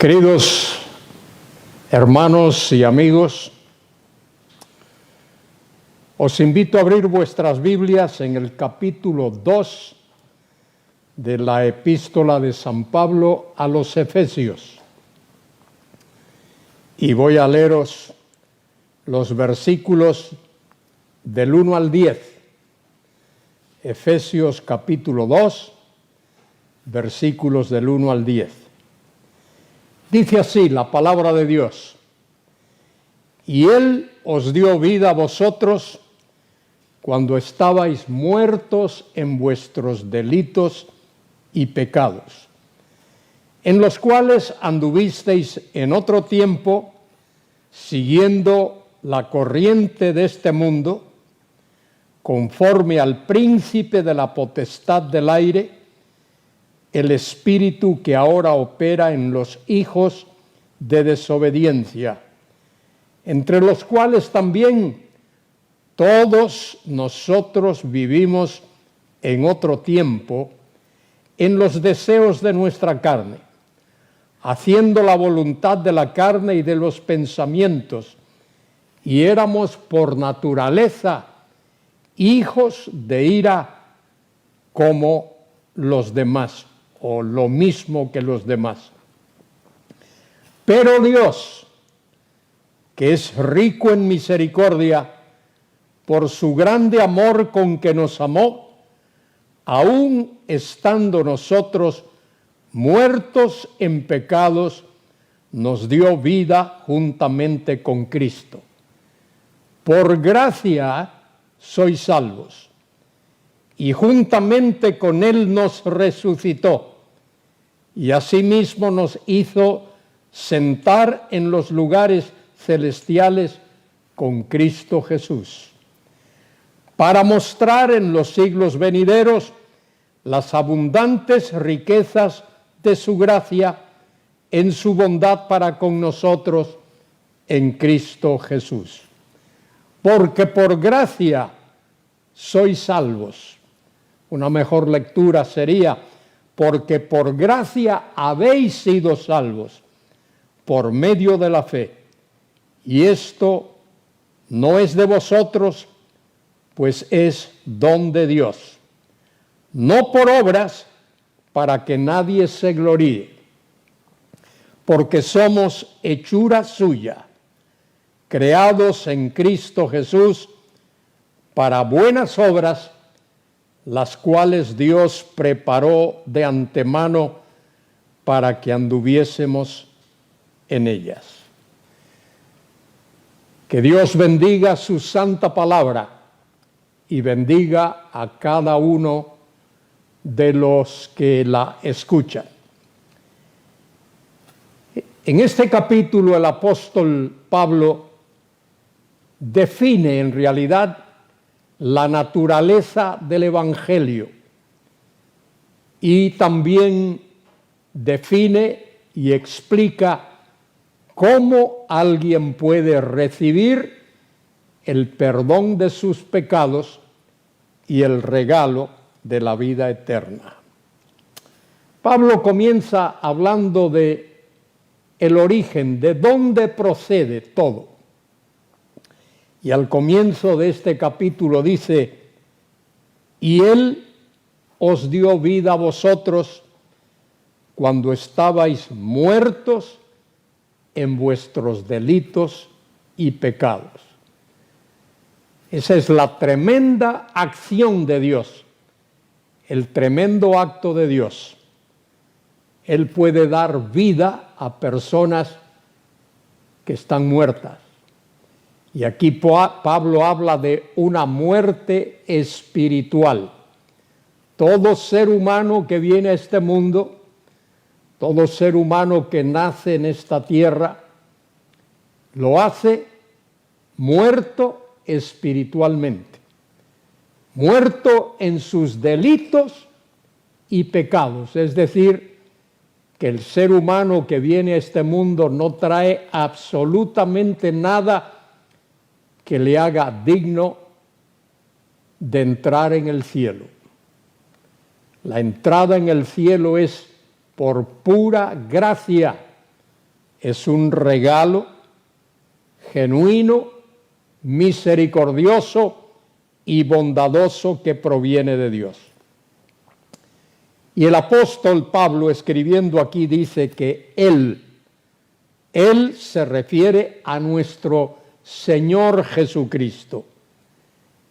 Queridos hermanos y amigos, os invito a abrir vuestras Biblias en el capítulo 2 de la epístola de San Pablo a los Efesios. Y voy a leeros los versículos del 1 al 10. Efesios capítulo 2, versículos del 1 al 10. Dice así la palabra de Dios: y Él os dio vida a vosotros cuando estabais muertos en vuestros delitos y pecados, en los cuales anduvisteis en otro tiempo, siguiendo la corriente de este mundo, conforme al príncipe de la potestad del aire, el espíritu que ahora opera en los hijos de desobediencia, entre los cuales también todos nosotros vivimos en otro tiempo en los deseos de nuestra carne, haciendo la voluntad de la carne y de los pensamientos, y éramos por naturaleza hijos de ira como los demás, o lo mismo que los demás. Pero Dios, que es rico en misericordia, por su grande amor con que nos amó, aun estando nosotros muertos en pecados, nos dio vida juntamente con Cristo. Por gracia sois salvos, y juntamente con Él nos resucitó, y asimismo nos hizo sentar en los lugares celestiales con Cristo Jesús, para mostrar en los siglos venideros las abundantes riquezas de su gracia en su bondad para con nosotros en Cristo Jesús. Porque por gracia sois salvos. Una mejor lectura sería: porque por gracia habéis sido salvos por medio de la fe. Y esto no es de vosotros, pues es don de Dios, no por obras, para que nadie se gloríe, porque somos hechura suya, creados en Cristo Jesús para buenas obras, las cuales Dios preparó de antemano para que anduviésemos en ellas. Que Dios bendiga su santa palabra y bendiga a cada uno de los que la escuchan. En este capítulo el apóstol Pablo define en realidad la naturaleza del Evangelio y también define y explica cómo alguien puede recibir el perdón de sus pecados y el regalo de la vida eterna. Pablo comienza hablando de el origen, de dónde procede todo. Y al comienzo de este capítulo dice: y Él os dio vida a vosotros cuando estabais muertos en vuestros delitos y pecados. Esa es la tremenda acción de Dios, el tremendo acto de Dios. Él puede dar vida a personas que están muertas. Y aquí Pablo habla de una muerte espiritual. Todo ser humano que viene a este mundo, todo ser humano que nace en esta tierra, lo hace muerto espiritualmente, muerto en sus delitos y pecados. Es decir, que el ser humano que viene a este mundo no trae absolutamente nada que le haga digno de entrar en el cielo. La entrada en el cielo es por pura gracia, es un regalo genuino, misericordioso y bondadoso que proviene de Dios. Y el apóstol Pablo, escribiendo aquí, dice que Él se refiere a nuestro Señor Jesucristo.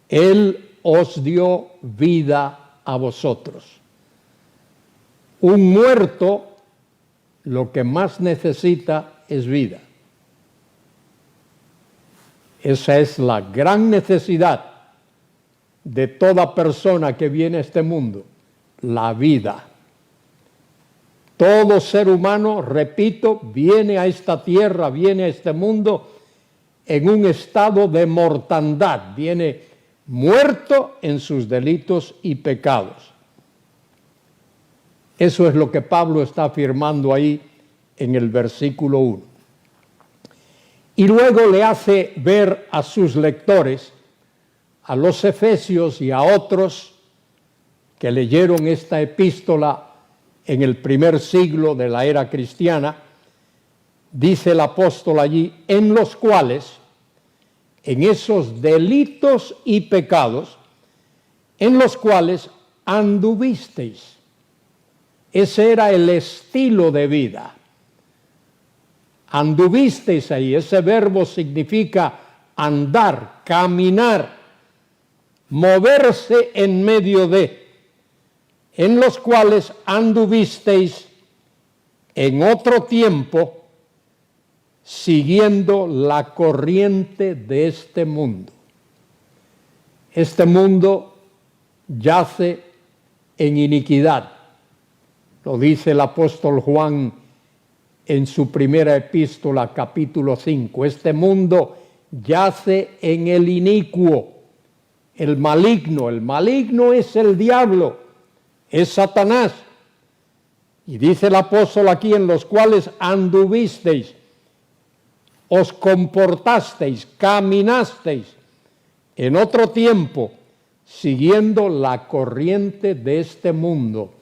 Él os dio vida a vosotros. Un muerto lo que más necesita es vida. Esa es la gran necesidad de toda persona que viene a este mundo, la vida. Todo ser humano, repito, viene a esta tierra, viene a este mundo en un estado de mortandad, viene muerto en sus delitos y pecados. Eso es lo que Pablo está afirmando ahí en el versículo 1. Y luego le hace ver a sus lectores, a los efesios y a otros que leyeron esta epístola en el primer siglo de la era cristiana, dice el apóstol allí, en los cuales, en esos delitos y pecados, en los cuales anduvisteis. Ese era el estilo de vida. Anduvisteis ahí, ese verbo significa andar, caminar, moverse en medio de, en los cuales anduvisteis en otro tiempo, siguiendo la corriente de este mundo. Este mundo yace en iniquidad, lo dice el apóstol Juan en su primera epístola, capítulo 5. Este mundo yace en el inicuo, el maligno. El maligno es el diablo, es Satanás. Y dice el apóstol aquí, en los cuales anduvisteis, os comportasteis, caminasteis en otro tiempo, siguiendo la corriente de este mundo,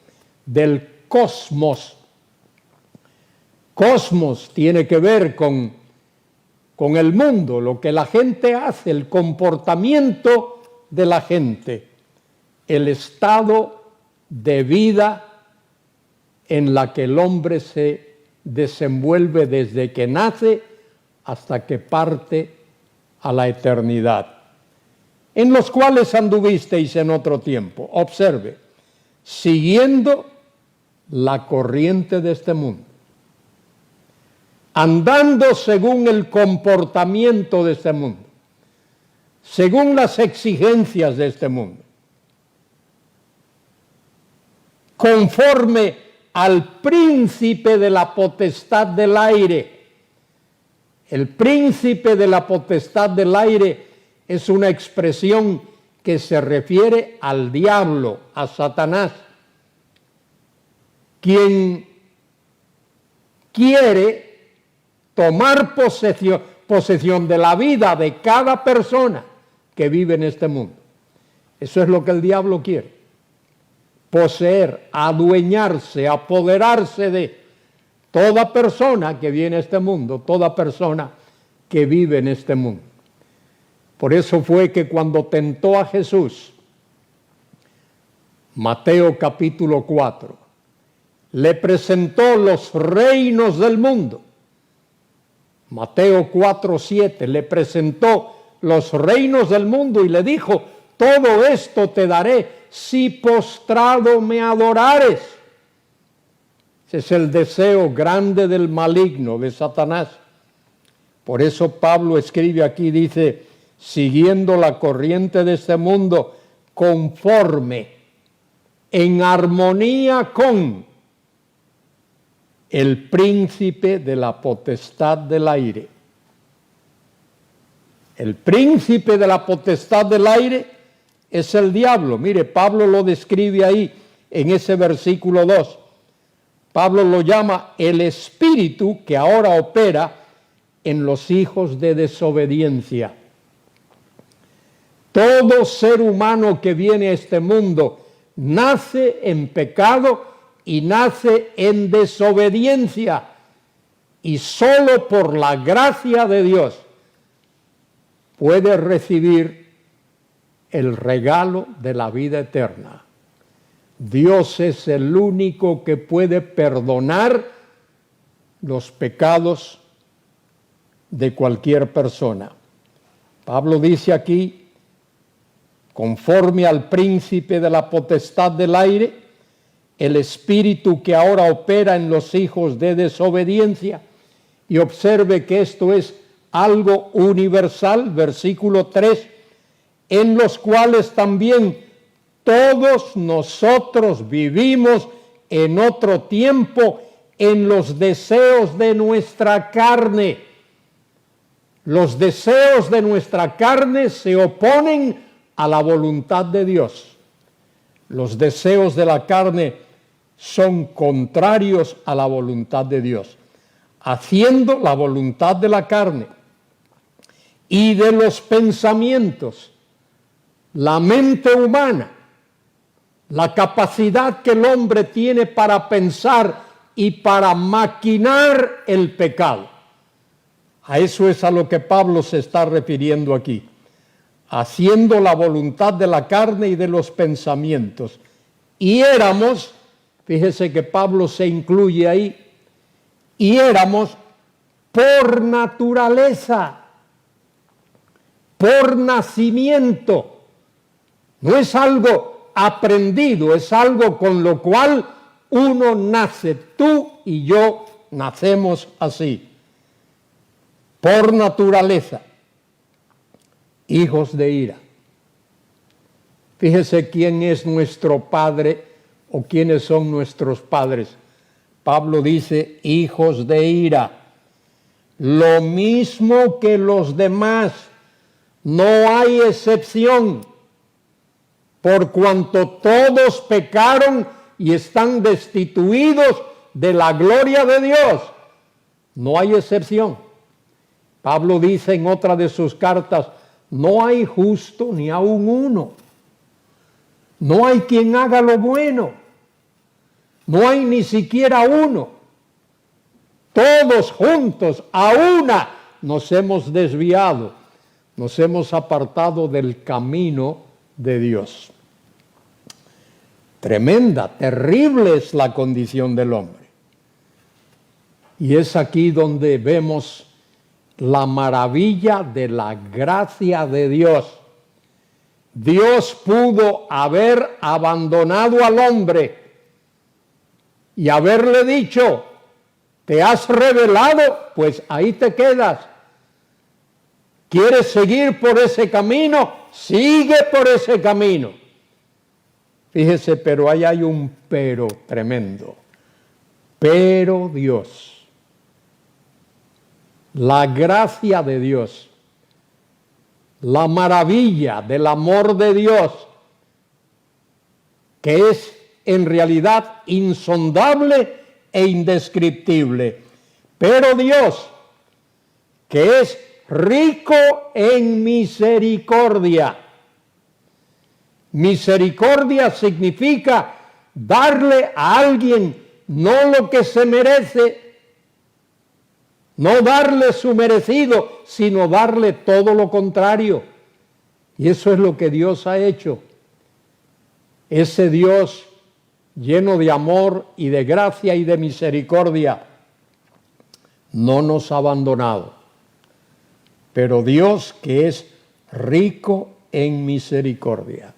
del cosmos. Cosmos tiene que ver con el mundo, lo que la gente hace, el comportamiento de la gente, el estado de vida en la que el hombre se desenvuelve desde que nace hasta que parte a la eternidad, en los cuales anduvisteis en otro tiempo. Observe, siguiendo la corriente de este mundo, andando según el comportamiento de este mundo, según las exigencias de este mundo, conforme al príncipe de la potestad del aire. El príncipe de la potestad del aire es una expresión que se refiere al diablo, a Satanás, quien quiere tomar posesión de la vida de cada persona que vive en este mundo. Eso es lo que el diablo quiere. Poseer, adueñarse, apoderarse de toda persona que viene a este mundo, toda persona que vive en este mundo. Por eso fue que cuando tentó a Jesús, Mateo capítulo 4, le presentó los reinos del mundo. Mateo 4:7 le presentó los reinos del mundo y le dijo, todo esto te daré si postrado me adorares. Ese es el deseo grande del maligno, de Satanás. Por eso Pablo escribe aquí, dice, siguiendo la corriente de este mundo, conforme, en armonía con el príncipe de la potestad del aire. El príncipe de la potestad del aire es el diablo. Mire, Pablo lo describe ahí en ese versículo 2. Pablo lo llama el espíritu que ahora opera en los hijos de desobediencia. Todo ser humano que viene a este mundo nace en pecado y nace en desobediencia. y solo por la gracia de Dios puede recibir el regalo de la vida eterna. Dios es el único que puede perdonar los pecados de cualquier persona. Pablo dice aquí, conforme al príncipe de la potestad del aire, el espíritu que ahora opera en los hijos de desobediencia, y observe que esto es algo universal, versículo 3, en los cuales también todos nosotros vivimos en otro tiempo en los deseos de nuestra carne. Los deseos de nuestra carne se oponen a la voluntad de Dios. Los deseos de la carne son contrarios a la voluntad de Dios, haciendo la voluntad de la carne y de los pensamientos, la mente humana, la capacidad que el hombre tiene para pensar y para maquinar el pecado. A eso es a lo que Pablo se está refiriendo aquí, haciendo la voluntad de la carne y de los pensamientos. Y éramos, fíjese que Pablo se incluye ahí, y éramos por naturaleza, por nacimiento. No es algo aprendido, es algo con lo cual uno nace. Tú y yo nacemos así, por naturaleza, hijos de ira. Fíjese quién es nuestro padre o quiénes son nuestros padres. Pablo dice, hijos de ira, lo mismo que los demás, no hay excepción, por cuanto todos pecaron y están destituidos de la gloria de Dios. No hay excepción. Pablo dice en otra de sus cartas, no hay justo ni aun uno. No hay quien haga lo bueno. No hay ni siquiera uno. Todos juntos, a una, nos hemos desviado, nos hemos apartado del camino de Dios. Tremenda, terrible es la condición del hombre. Y es aquí donde vemos la maravilla de la gracia de Dios. Dios pudo haber abandonado al hombre y haberle dicho, te has rebelado, pues ahí te quedas. ¿Quieres seguir por ese camino? Sigue por ese camino. Fíjese, pero ahí hay un pero tremendo. Pero Dios, la gracia de Dios, la maravilla del amor de Dios, que es en realidad insondable e indescriptible. Pero Dios, que es rico en misericordia. Misericordia significa darle a alguien no lo que se merece, no darle su merecido, sino darle todo lo contrario. Y eso es lo que Dios ha hecho. Ese Dios lleno de amor y de gracia y de misericordia no nos ha abandonado. Pero Dios, que es rico en misericordia.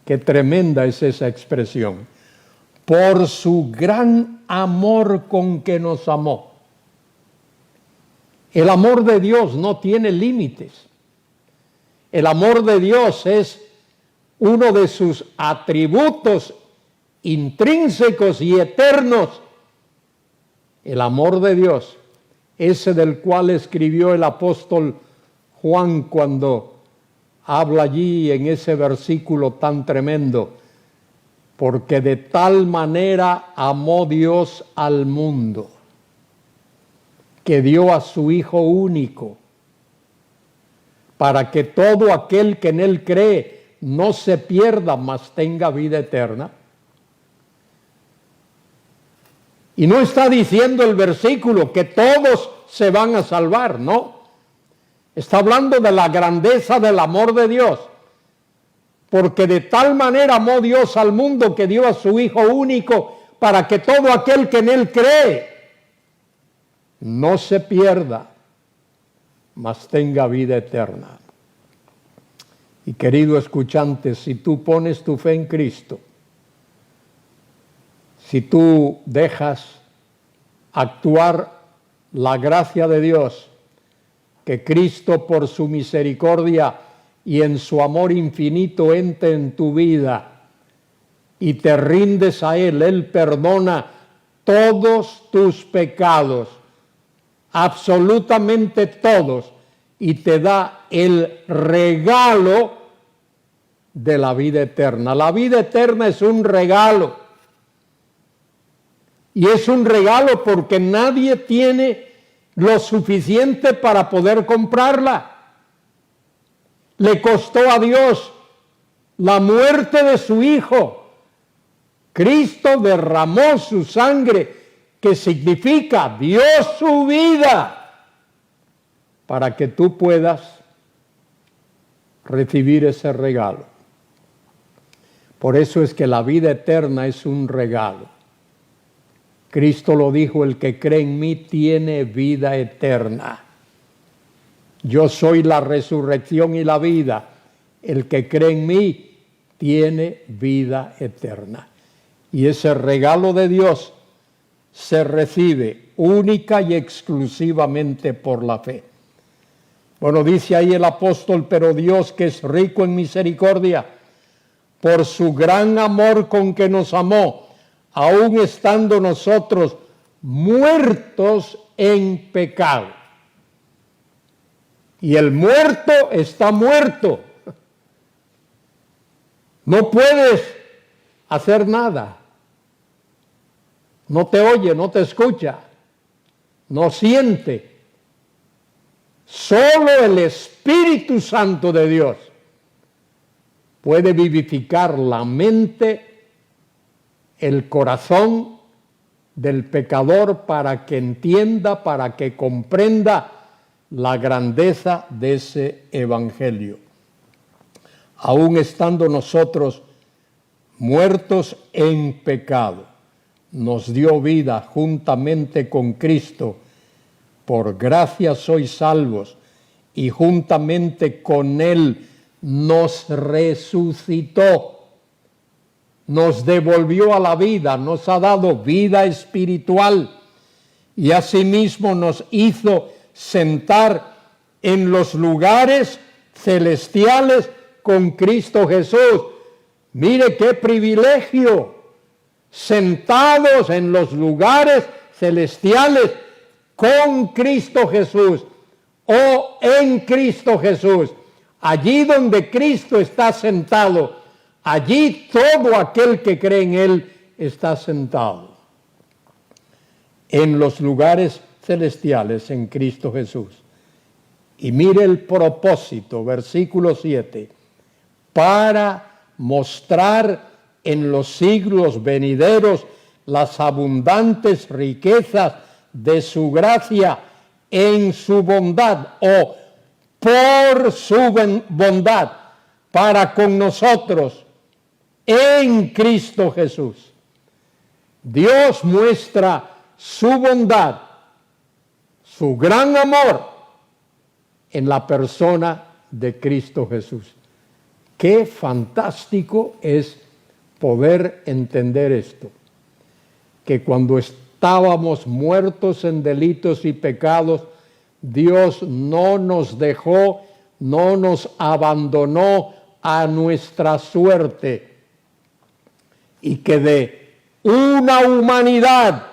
Qué tremenda es esa expresión. Por su gran amor con que nos amó. El amor de Dios no tiene límites. El amor de Dios es uno de sus atributos intrínsecos y eternos. El amor de Dios, ese del cual escribió el apóstol Juan cuando habla allí en ese versículo tan tremendo, porque de tal manera amó Dios al mundo, que dio a su Hijo único, para que todo aquel que en Él cree no se pierda, mas tenga vida eterna. Y no está diciendo el versículo que todos se van a salvar, no. Está hablando de la grandeza del amor de Dios. Porque de tal manera amó Dios al mundo que dio a su Hijo único para que todo aquel que en Él cree no se pierda, mas tenga vida eterna. Y querido escuchante, si tú pones tu fe en Cristo, si tú dejas actuar la gracia de Dios, que Cristo por su misericordia y en su amor infinito entre en tu vida y te rindes a Él, Él perdona todos tus pecados, absolutamente todos, y te da el regalo de la vida eterna. La vida eterna es un regalo. Y es un regalo porque nadie tiene lo suficiente para poder comprarla. Le costó a Dios la muerte de su Hijo. Cristo derramó su sangre, que significa dio su vida, para que tú puedas recibir ese regalo. Por eso es que la vida eterna es un regalo. Cristo lo dijo: el que cree en mí tiene vida eterna. Yo soy la resurrección y la vida. El que cree en mí tiene vida eterna. Y ese regalo de Dios se recibe única y exclusivamente por la fe. Bueno, dice ahí el apóstol: pero Dios, que es rico en misericordia, por su gran amor con que nos amó, aun estando nosotros muertos en pecado. Y el muerto está muerto. No puedes hacer nada. No te oye, no te escucha, no siente. Solo el Espíritu Santo de Dios puede vivificar la mente, el corazón del pecador, para que entienda, para que comprenda la grandeza de ese evangelio. Aún estando nosotros muertos en pecado, nos dio vida juntamente con Cristo. Por gracia sois salvos, y juntamente con Él nos resucitó, nos devolvió a la vida, nos ha dado vida espiritual, y asimismo nos hizo sentar en los lugares celestiales con Cristo Jesús. Mire qué privilegio, sentados en los lugares celestiales con Cristo Jesús, o en Cristo Jesús. Allí donde Cristo está sentado, allí todo aquel que cree en Él está sentado. En los lugares celestiales en Cristo Jesús. Y mire el propósito, versículo 7, para mostrar en los siglos venideros las abundantes riquezas de su gracia en su bondad, o por su bondad para con nosotros en Cristo Jesús. Dios muestra su bondad, su gran amor en la persona de Cristo Jesús. Qué fantástico es poder entender esto, que cuando estábamos muertos en delitos y pecados, Dios no nos dejó, no nos abandonó a nuestra suerte, y que de una humanidad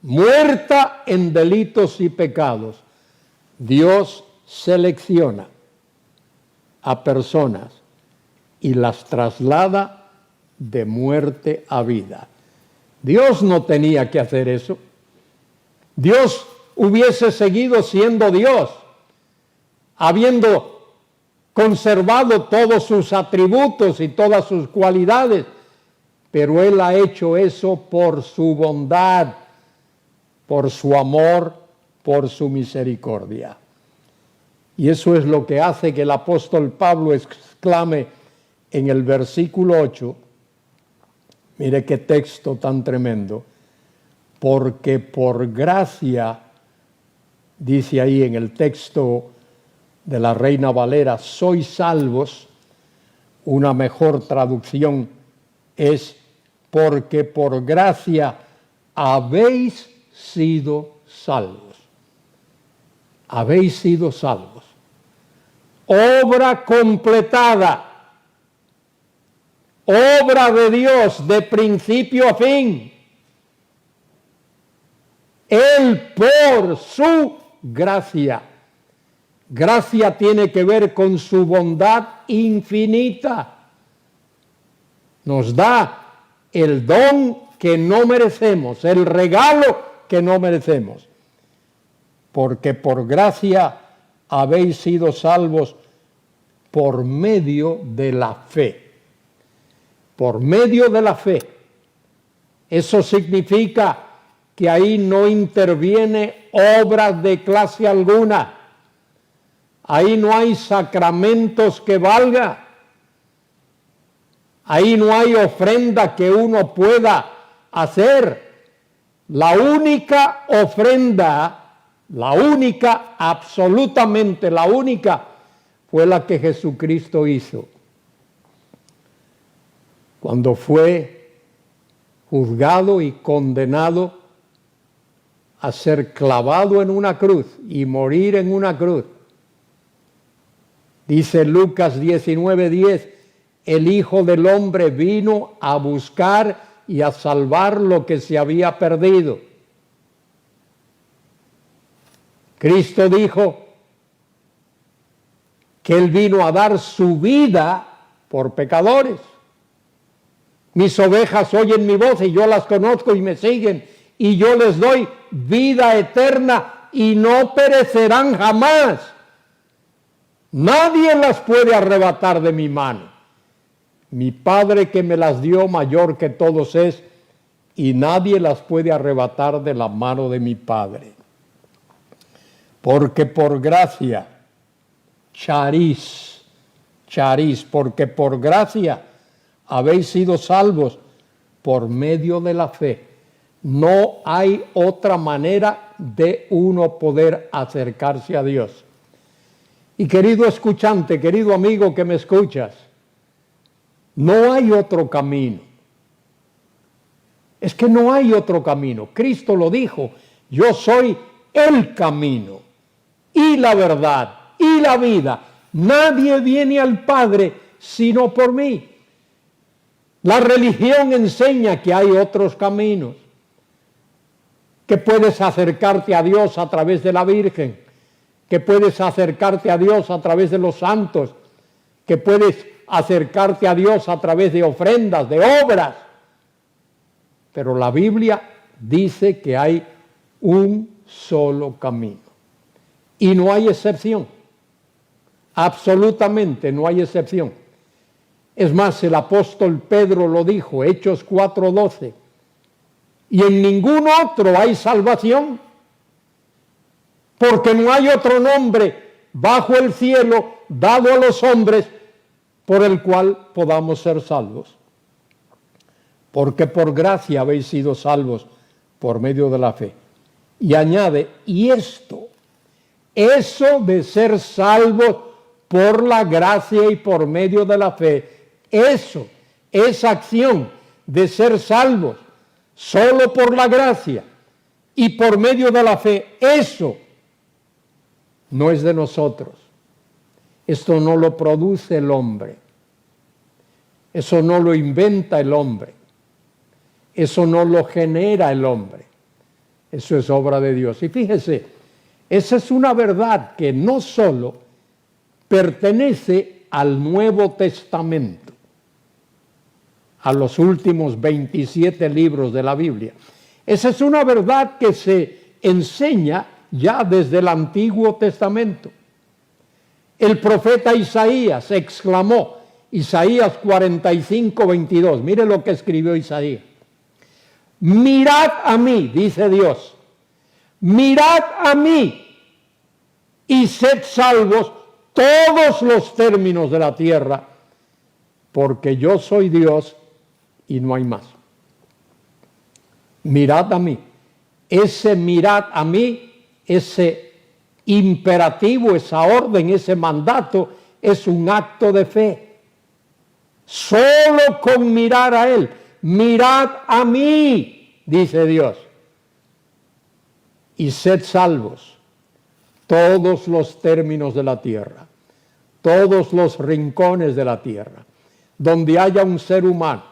muerta en delitos y pecados, Dios selecciona a personas y las traslada de muerte a vida. Dios no tenía que hacer eso. Dios hubiese seguido siendo Dios, habiendo conservado todos sus atributos y todas sus cualidades, pero Él ha hecho eso por su bondad, por su amor, por su misericordia. Y eso es lo que hace que el apóstol Pablo exclame en el versículo 8, mire qué texto tan tremendo, porque por gracia, dice ahí en el texto de la Reina Valera, sois salvos. Una mejor traducción es porque por gracia habéis sido salvos. Habéis sido salvos. Obra completada. Obra de Dios de principio a fin. Él por su gracia. Gracia tiene que ver con su bondad infinita. Nos da el don que no merecemos, el regalo que no merecemos. Porque por gracia habéis sido salvos por medio de la fe. Por medio de la fe. Eso significa que ahí no interviene obras de clase alguna. Ahí no hay sacramentos que valga. Ahí no hay ofrenda que uno pueda hacer. La única ofrenda, la única, absolutamente la única, fue la que Jesucristo hizo. Cuando fue juzgado y condenado a ser clavado en una cruz y morir en una cruz. Dice Lucas 19:10, el Hijo del Hombre vino a buscar y a salvar lo que se había perdido. Cristo dijo que Él vino a dar su vida por pecadores. Mis ovejas oyen mi voz y yo las conozco y me siguen, y yo les doy vida eterna y no perecerán jamás. Nadie las puede arrebatar de mi mano. Mi Padre que me las dio mayor que todos es, y nadie las puede arrebatar de la mano de mi Padre. Porque por gracia, charis, porque por gracia habéis sido salvos por medio de la fe. No hay otra manera de uno poder acercarse a Dios. Y querido escuchante, querido amigo que me escuchas, no hay otro camino. Es que no hay otro camino. Cristo lo dijo, yo soy el camino y la verdad y la vida. Nadie viene al Padre sino por mí. La religión enseña que hay otros caminos, que puedes acercarte a Dios a través de la Virgen, que puedes acercarte a Dios a través de los santos, que puedes acercarte a Dios a través de ofrendas, de obras. Pero la Biblia dice que hay un solo camino. Y no hay excepción. Absolutamente no hay excepción. Es más, el apóstol Pedro lo dijo, Hechos 4:12. Y en ningún otro hay salvación, porque no hay otro nombre bajo el cielo dado a los hombres por el cual podamos ser salvos. Porque por gracia habéis sido salvos por medio de la fe. Y añade, y esto, eso de ser salvos por la gracia y por medio de la fe, eso, esa acción de ser salvos solo por la gracia y por medio de la fe, eso no es de nosotros. Esto no lo produce el hombre. Eso no lo inventa el hombre. Eso no lo genera el hombre. Eso es obra de Dios. Y fíjese, esa es una verdad que no solo pertenece al Nuevo Testamento, a los últimos 27 libros de la Biblia. Esa es una verdad que se enseña ya desde el Antiguo Testamento. El profeta Isaías exclamó, Isaías 45, 22. Mire lo que escribió Isaías. Mirad a mí, dice Dios. Mirad a mí y sed salvos todos los términos de la tierra, porque yo soy Dios y no hay más. Mirad a mí. Ese mirad a mí, ese imperativo, esa orden, ese mandato, es un acto de fe. Solo con mirar a Él. Mirad a mí, dice Dios, y sed salvos todos los términos de la tierra, todos los rincones de la tierra, donde haya un ser humano,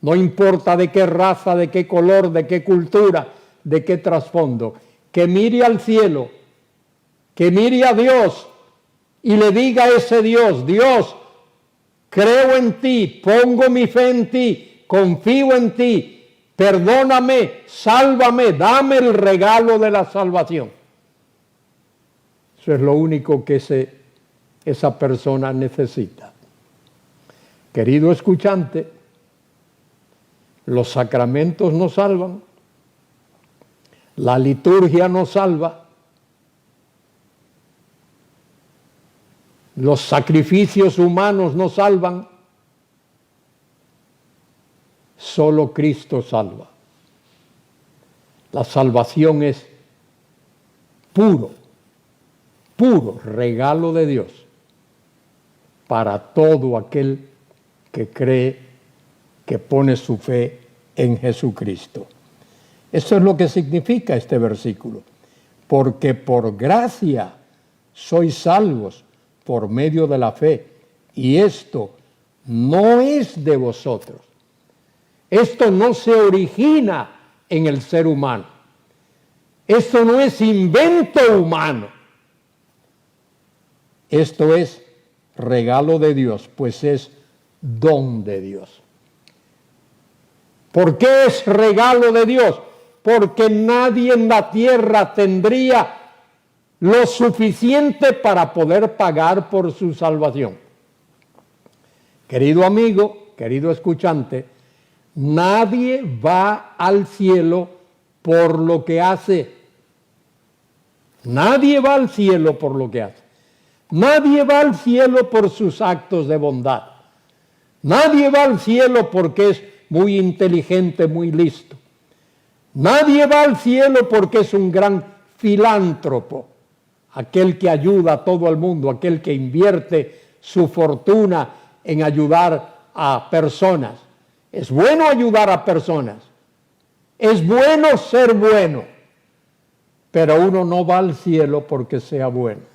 no importa de qué raza, de qué color, de qué cultura, de qué trasfondo, que mire al cielo, que mire a Dios y le diga a ese Dios: Dios, creo en ti, pongo mi fe en ti, confío en ti, perdóname, sálvame, dame el regalo de la salvación. Eso es lo único que esa persona necesita. Querido escuchante, los sacramentos nos salvan, la liturgia nos salva, los sacrificios humanos nos salvan, solo Cristo salva. La salvación es puro regalo de Dios para todo aquel que cree, que pone su fe en Jesucristo. Eso es lo que significa este versículo. Porque por gracia sois salvos por medio de la fe. Y esto no es de vosotros. Esto no se origina en el ser humano. Esto no es invento humano. Esto es regalo de Dios, pues es don de Dios. ¿Por qué es regalo de Dios? Porque nadie en la tierra tendría lo suficiente para poder pagar por su salvación. Querido amigo, querido escuchante, nadie va al cielo por lo que hace. Nadie va al cielo por lo que hace. Nadie va al cielo por sus actos de bondad. Nadie va al cielo porque es muy inteligente, muy listo. Nadie va al cielo porque es un gran filántropo, aquel que ayuda a todo el mundo, aquel que invierte su fortuna en ayudar a personas. Es bueno ayudar a personas, es bueno ser bueno, pero uno no va al cielo porque sea bueno.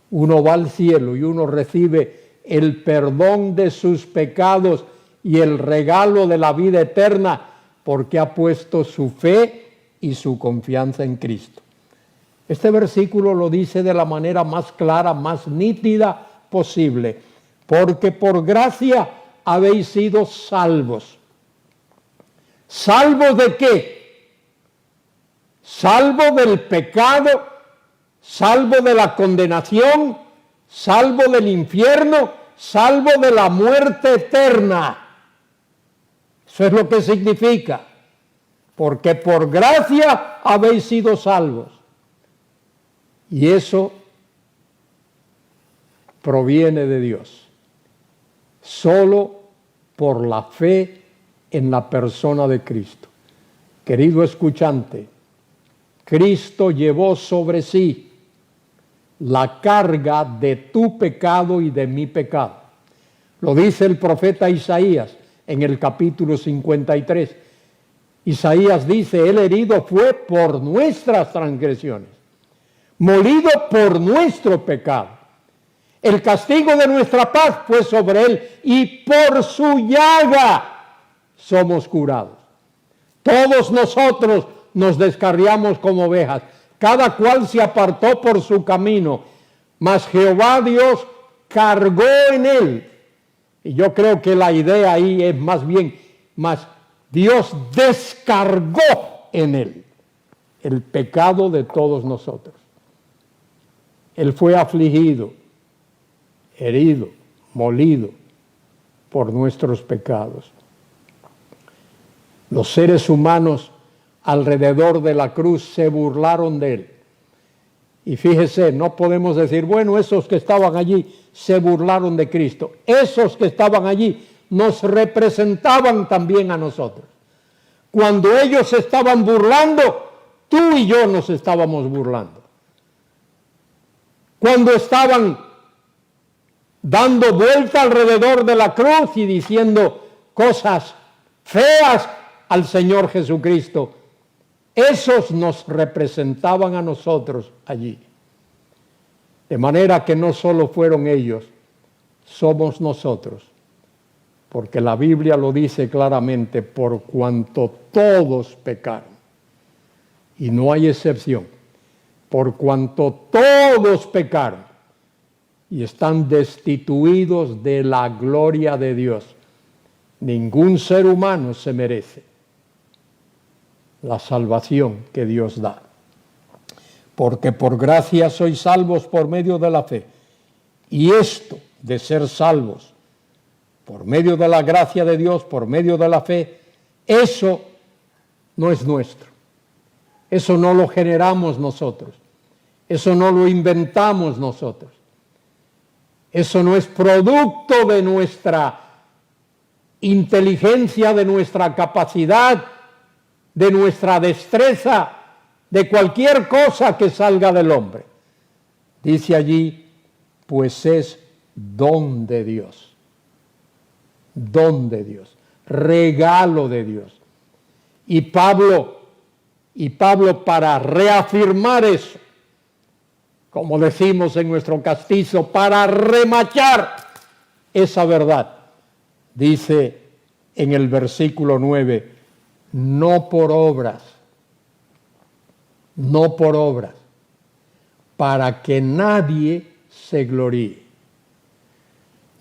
Uno va al cielo y uno recibe el perdón de sus pecados y el regalo de la vida eterna porque ha puesto su fe y su confianza en Cristo. Este versículo lo dice de la manera más clara, más nítida posible. Porque por gracia habéis sido salvos. ¿Salvos de qué? Salvo del pecado, salvo de la condenación, salvo del infierno, salvo de la muerte eterna. Eso es lo que significa. Porque por gracia habéis sido salvos. Y eso proviene de Dios. Solo por la fe en la persona de Cristo. Querido escuchante, Cristo llevó sobre sí la carga de tu pecado y de mi pecado. Lo dice el profeta Isaías en el capítulo 53. Isaías dice: Él herido fue por nuestras transgresiones, molido por nuestro pecado. El castigo de nuestra paz fue sobre Él y por su llaga somos curados. Todos nosotros nos descarriamos como ovejas, cada cual se apartó por su camino, mas Jehová Dios cargó en Él. Y yo creo que la idea ahí es más bien, más Dios descargó en Él el pecado de todos nosotros. Él fue afligido, herido, molido por nuestros pecados. Los seres humanos alrededor de la cruz se burlaron de él. Y fíjese, no podemos decir, bueno, esos que estaban allí se burlaron de Cristo. Esos que estaban allí nos representaban también a nosotros. Cuando ellos se estaban burlando, tú y yo nos estábamos burlando. Cuando estaban dando vuelta alrededor de la cruz y diciendo cosas feas al Señor Jesucristo, esos nos representaban a nosotros allí. De manera que no solo fueron ellos, somos nosotros. Porque la Biblia lo dice claramente, por cuanto todos pecaron. Y no hay excepción. Por cuanto todos pecaron y están destituidos de la gloria de Dios. Ningún ser humano se merece la salvación que Dios da. Porque por gracia sois salvos por medio de la fe. Y esto de ser salvos por medio de la gracia de Dios, por medio de la fe, eso no es nuestro. Eso no lo generamos nosotros. Eso no lo inventamos nosotros. Eso no es producto de nuestra inteligencia, de nuestra capacidad, de nuestra destreza, de cualquier cosa que salga del hombre. Dice allí, pues es don de Dios. Don de Dios, regalo de Dios. Y Pablo para reafirmar eso, como decimos en nuestro castizo, para remachar esa verdad, dice en el versículo 9, no por obras, para que nadie se gloríe.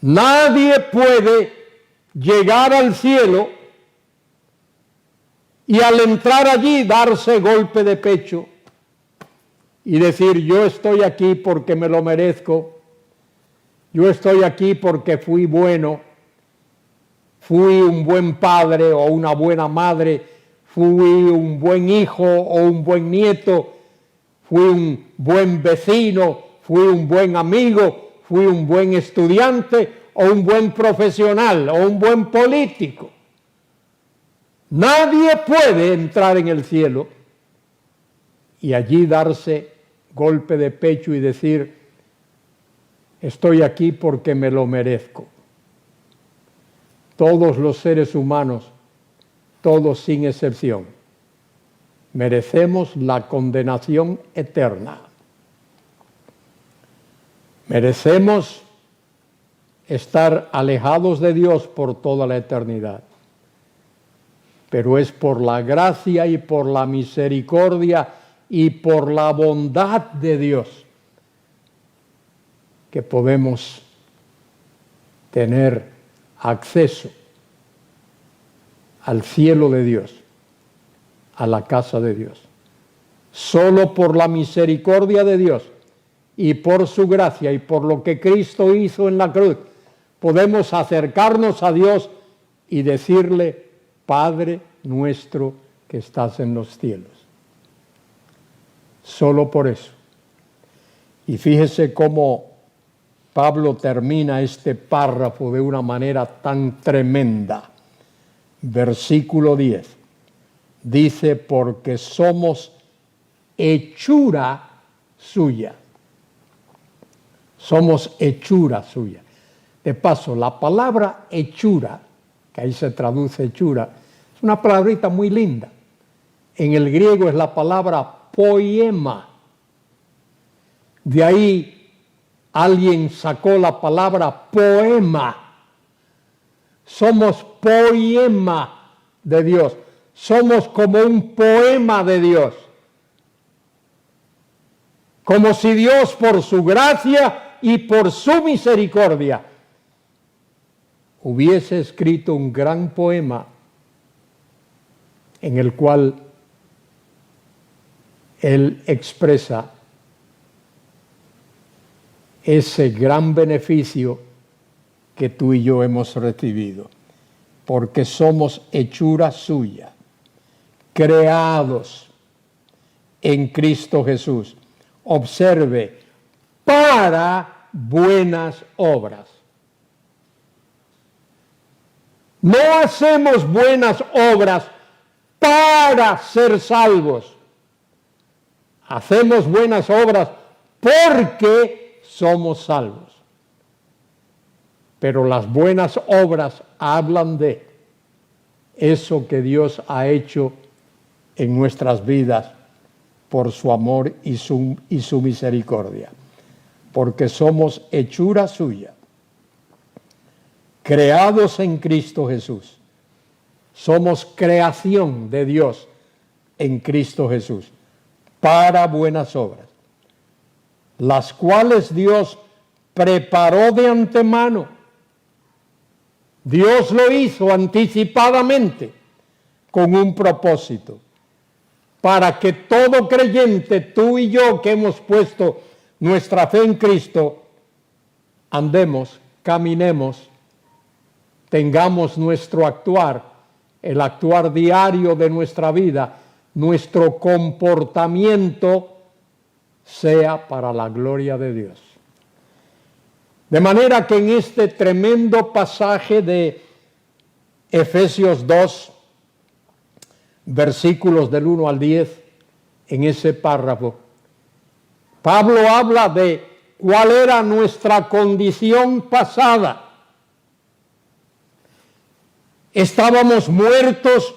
Nadie puede llegar al cielo y al entrar allí darse golpe de pecho y decir, yo estoy aquí porque me lo merezco, yo estoy aquí porque fui bueno, fui un buen padre o una buena madre, fui un buen hijo o un buen nieto, fui un buen vecino, fui un buen amigo, fui un buen estudiante o un buen profesional, o un buen político. Nadie puede entrar en el cielo y allí darse golpe de pecho y decir, estoy aquí porque me lo merezco. Todos los seres humanos, todos sin excepción, merecemos la condenación eterna. Merecemos estar alejados de Dios por toda la eternidad. Pero es por la gracia y por la misericordia y por la bondad de Dios que podemos tener acceso al cielo de Dios, a la casa de Dios. Solo por la misericordia de Dios y por su gracia y por lo que Cristo hizo en la cruz, podemos acercarnos a Dios y decirle, Padre nuestro que estás en los cielos. Solo por eso. Y fíjese cómo Pablo termina este párrafo de una manera tan tremenda. Versículo 10. Dice, porque somos hechura suya. Somos hechura suya. De paso, la palabra hechura, que ahí se traduce hechura, es una palabrita muy linda. En el griego es la palabra poema. De ahí alguien sacó la palabra poema. Somos poema de Dios. Somos como un poema de Dios. Como si Dios, por su gracia y por su misericordia, hubiese escrito un gran poema en el cual Él expresa ese gran beneficio que tú y yo hemos recibido, porque somos hechura suya, creados en Cristo Jesús. Observe, para buenas obras. No hacemos buenas obras para ser salvos. Hacemos buenas obras porque somos salvos. Pero las buenas obras hablan de eso que Dios ha hecho en nuestras vidas por su amor y su misericordia. Porque somos hechura suya, creados en Cristo Jesús. Somos creación de Dios en Cristo Jesús, para buenas obras, las cuales Dios preparó de antemano. Dios lo hizo anticipadamente con un propósito, para que todo creyente, tú y yo que hemos puesto nuestra fe en Cristo, andemos, caminemos, tengamos nuestro actuar, el actuar diario de nuestra vida, nuestro comportamiento sea para la gloria de Dios. De manera que en este tremendo pasaje de Efesios 2, versículos del 1 al 10, en ese párrafo, Pablo habla de cuál era nuestra condición pasada. Estábamos muertos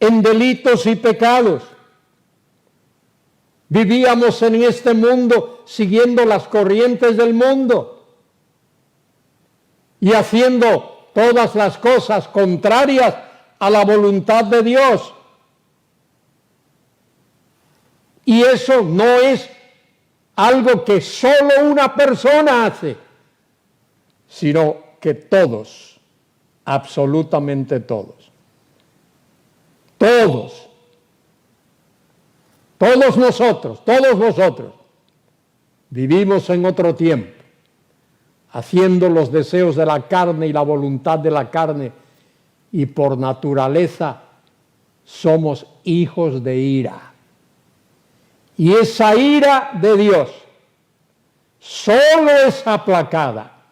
en delitos y pecados. Vivíamos en este mundo siguiendo las corrientes del mundo y haciendo todas las cosas contrarias a la voluntad de Dios. Y eso no es algo que solo una persona hace, sino que todos, absolutamente todos, todos nosotros vivimos en otro tiempo, haciendo los deseos de la carne y la voluntad de la carne, y por naturaleza somos hijos de ira. Y esa ira de Dios solo es aplacada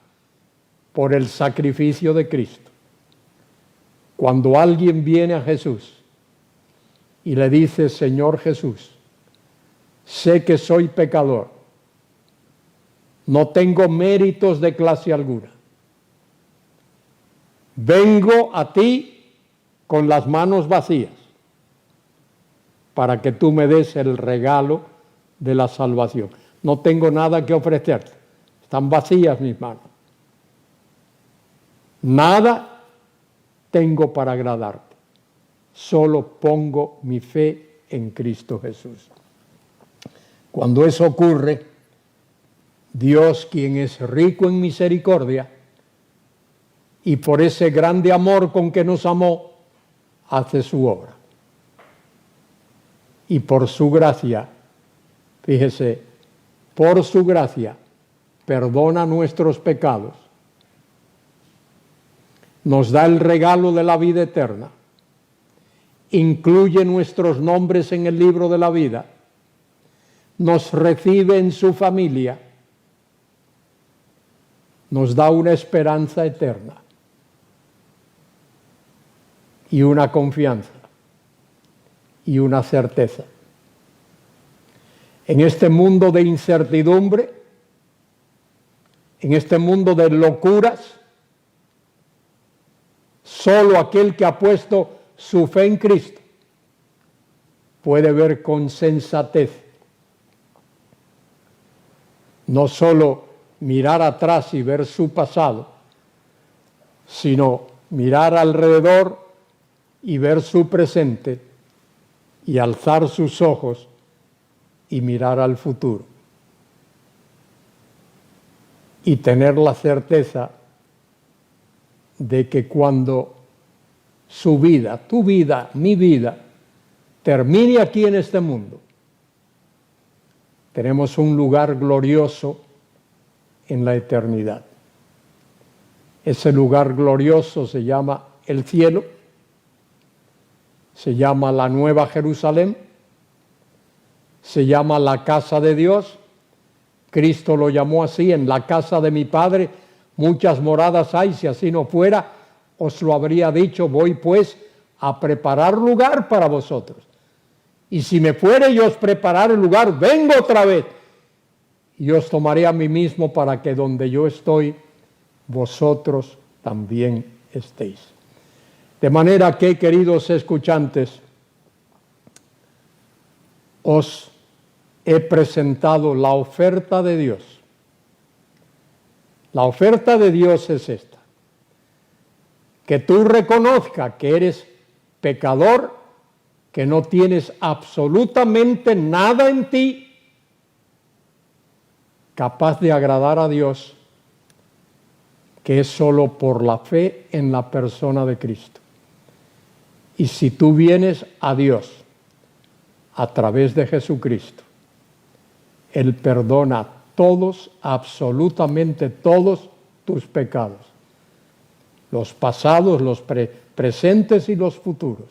por el sacrificio de Cristo. Cuando alguien viene a Jesús y le dice: Señor Jesús, sé que soy pecador, no tengo méritos de clase alguna, vengo a ti con las manos vacías para que tú me des el regalo de la salvación. No tengo nada que ofrecerte, están vacías mis manos. Nada tengo para agradarte, solo pongo mi fe en Cristo Jesús. Cuando eso ocurre, Dios, quien es rico en misericordia, y por ese grande amor con que nos amó, hace su obra. Y por su gracia, fíjese, por su gracia, perdona nuestros pecados, nos da el regalo de la vida eterna, incluye nuestros nombres en el libro de la vida, nos recibe en su familia, nos da una esperanza eterna y una confianza y una certeza. En este mundo de incertidumbre, en este mundo de locuras, solo aquel que ha puesto su fe en Cristo puede ver con sensatez, no solo mirar atrás y ver su pasado, sino mirar alrededor y ver su presente y alzar sus ojos y mirar al futuro y tener la certeza de que cuando su vida, tu vida, mi vida, termine aquí en este mundo, tenemos un lugar glorioso en la eternidad. Ese lugar glorioso se llama el cielo, se llama la Nueva Jerusalén, se llama la casa de Dios. Cristo lo llamó así: en la casa de mi Padre muchas moradas hay, si así no fuera, os lo habría dicho. Voy pues a preparar lugar para vosotros. Y si me fuere yo os preparar el lugar, vengo otra vez y os tomaré a mí mismo, para que donde yo estoy, vosotros también estéis. De manera que, queridos escuchantes, os he presentado la oferta de Dios. La oferta de Dios es esta: que tú reconozcas que eres pecador, que no tienes absolutamente nada en ti capaz de agradar a Dios, que es solo por la fe en la persona de Cristo. Y si tú vienes a Dios a través de Jesucristo, Él perdona todos, absolutamente todos tus pecados, los pasados, los presentes y los futuros,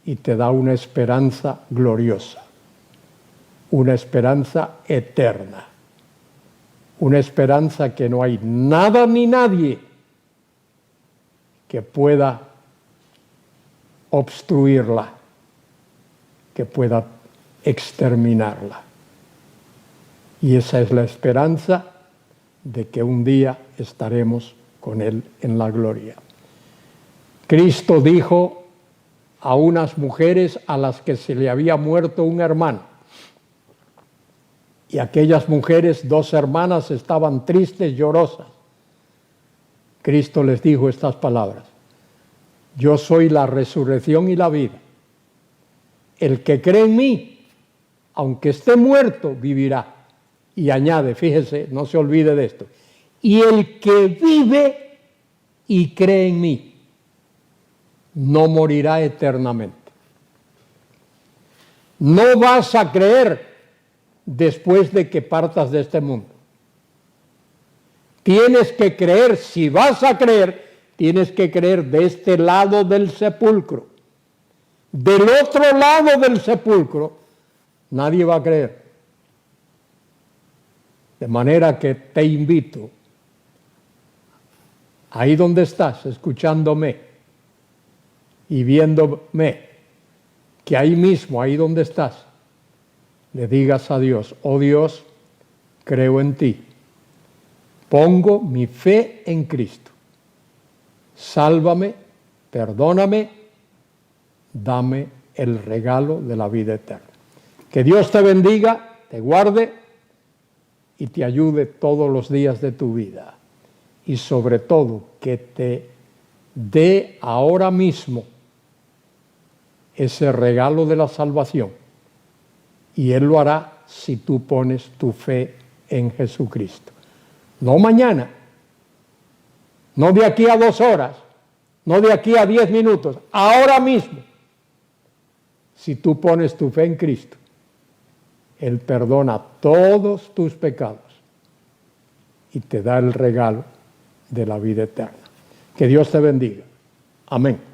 y te da una esperanza gloriosa, una esperanza eterna, una esperanza que no hay nada ni nadie que pueda obstruirla, que pueda exterminarla. Y esa es la esperanza de que un día estaremos con Él en la gloria. Cristo dijo a unas mujeres a las que se le había muerto un hermano, y aquellas mujeres, 2 hermanas, estaban tristes, llorosas. Cristo les dijo estas palabras: yo soy la resurrección y la vida. El que cree en mí, aunque esté muerto, vivirá. Y añade, fíjese, no se olvide de esto: y el que vive y cree en mí, no morirá eternamente. No vas a creer después de que partas de este mundo. Tienes que creer, si vas a creer, tienes que creer de este lado del sepulcro. Del otro lado del sepulcro, nadie va a creer. De manera que te invito, ahí donde estás, escuchándome y viéndome, que ahí mismo, ahí donde estás, le digas a Dios: oh Dios, creo en ti, pongo mi fe en Cristo, sálvame, perdóname, dame el regalo de la vida eterna. Que Dios te bendiga, te guarde y te ayude todos los días de tu vida, y sobre todo que te dé ahora mismo ese regalo de la salvación, y Él lo hará si tú pones tu fe en Jesucristo. No mañana, no de aquí a 2 horas, no de aquí a 10 minutos, ahora mismo. Si tú pones tu fe en Cristo, Él perdona todos tus pecados y te da el regalo de la vida eterna. Que Dios te bendiga. Amén.